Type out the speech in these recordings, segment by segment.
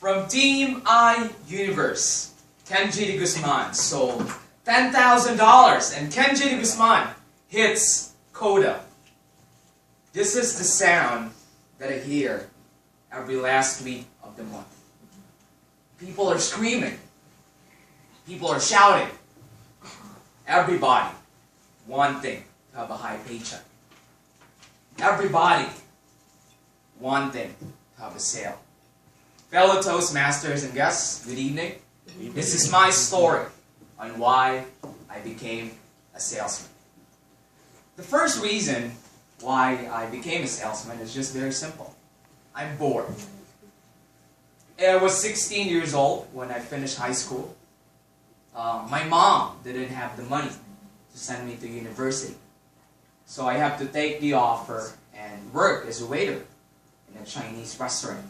From Team I Universe, Kenji de Guzman sold $10,000 and Kenji de Guzman hits Coda. This is the sound that I hear every last week of the month. People are screaming. People are shouting. Everybody wanting to have a high paycheck. Everybody wanting to have a sale. Fellow Toastmasters and guests, good evening. This is my story on why I became a salesman. The first reason why I became a salesman is just very simple. I'm bored. I was 16 years old when I finished high school. My mom didn't have the money to send me to university. So I have to take the offer and work as a waiter in a Chinese restaurant.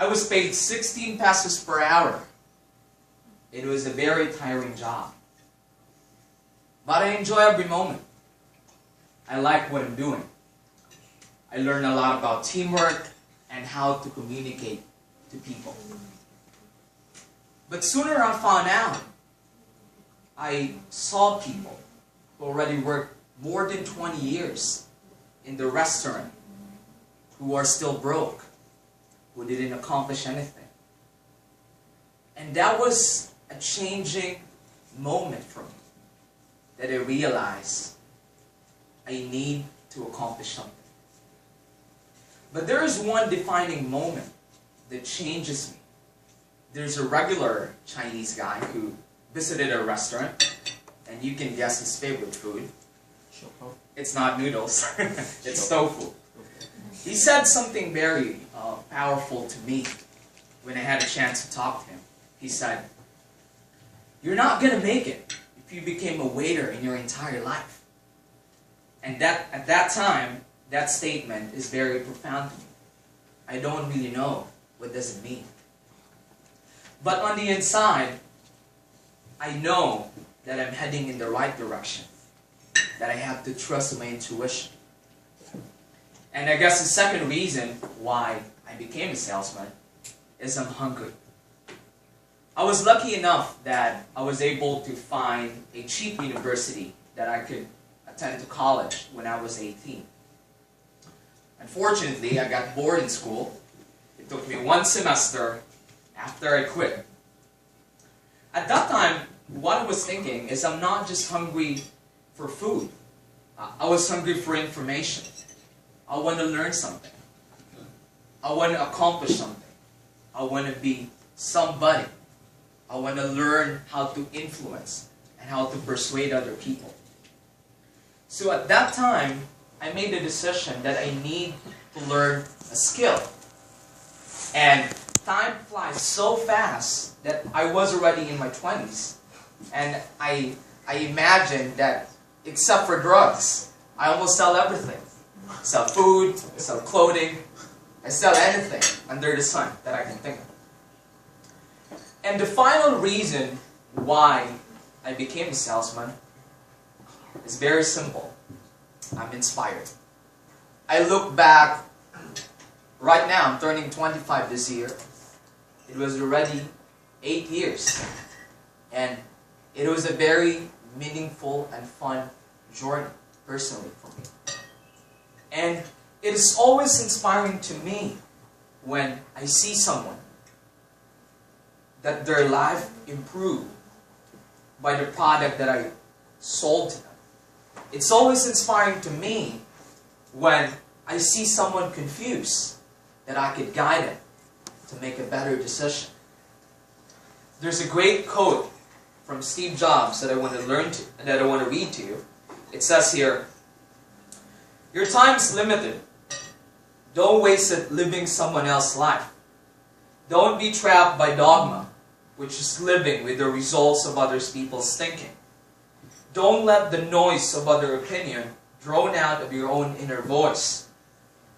I was paid 16 pesos per hour. It was a very tiring job. But I enjoy every moment. I like what I'm doing. I learned a lot about teamwork and how to communicate to people. But sooner I found out, I saw people who already worked more than 20 years in the restaurant who are still broke, who didn't accomplish anything. And that was a changing moment for me, that I realized I need to accomplish something. But there is one defining moment that changes me. There's a regular Chinese guy who visited a restaurant, and you can guess his favorite food. It's not noodles, it's tofu. He said something very powerful to me when I had a chance to talk to him. He said, "You're not going to make it if you became a waiter in your entire life." And at that time, that statement is very profound to me. I don't really know what does it mean. But on the inside, I know that I'm heading in the right direction, that I have to trust my intuition. And I guess the second reason why I became a salesman is I'm hungry. I was lucky enough that I was able to find a cheap university that I could attend to college when I was 18. Unfortunately, I got bored in school. It took me one semester after I quit. At that time, what I was thinking is I'm not just hungry for food. I was hungry for information. I want to learn something. I want to accomplish something. I want to be somebody. I want to learn how to influence and how to persuade other people. So at that time, I made the decision that I need to learn a skill. And time flies so fast that I was already in my 20s. And I imagined that except for drugs, I almost sell everything. I sell food, I sell clothing, I sell anything under the sun that I can think of. And the final reason why I became a salesman is very simple. I'm inspired. I look back, right now I'm turning 25 this year. It was already 8 years. And it was a very meaningful and fun journey, personally, for me. And it is always inspiring to me when I see someone that their life improved by the product that I sold to them. It's always inspiring to me when I see someone confused that I could guide them to make a better decision. There's a great quote from Steve Jobs that I want to read to you. It says here, "Your time's limited. Don't waste it living someone else's life. Don't be trapped by dogma, which is living with the results of other people's thinking. Don't let the noise of other opinion drown out of your own inner voice.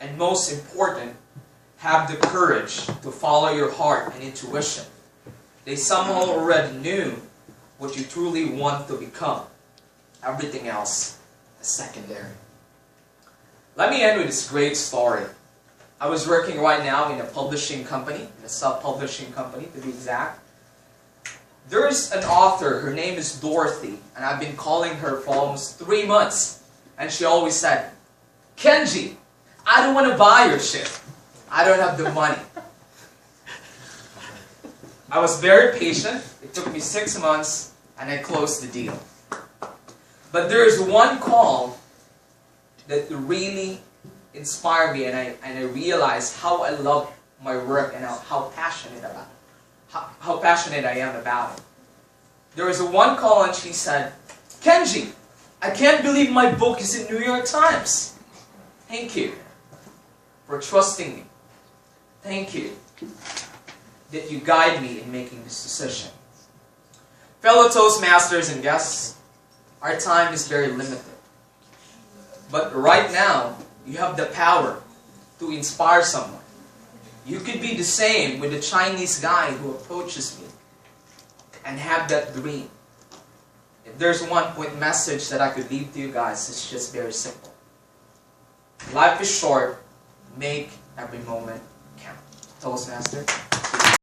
And most important, have the courage to follow your heart and intuition. They somehow already knew what you truly want to become. Everything else is secondary." Let me end with this great story I was working right now in a publishing company, in a self-publishing company to be exact. There's an author, her name is Dorothy, and I've been calling her for almost 3 months. And she always said, Kenji, I don't want to buy your shit. I don't have the money. I was very patient. It took me 6 months, and I closed the deal. But there is one call that really inspired me, and I realized how I love my work and how passionate I am about it. There was one call, and she said, Kenji, I can't believe my book is in New York Times. Thank you for trusting me. Thank you that you guide me in making this decision. Fellow Toastmasters and guests, our time is very limited. But right now, you have the power to inspire someone. You could be the same with the Chinese guy who approaches me and have that dream. If there's one point message that I could leave to you guys, it's just very simple. Life is short. Make every moment count. Toastmaster.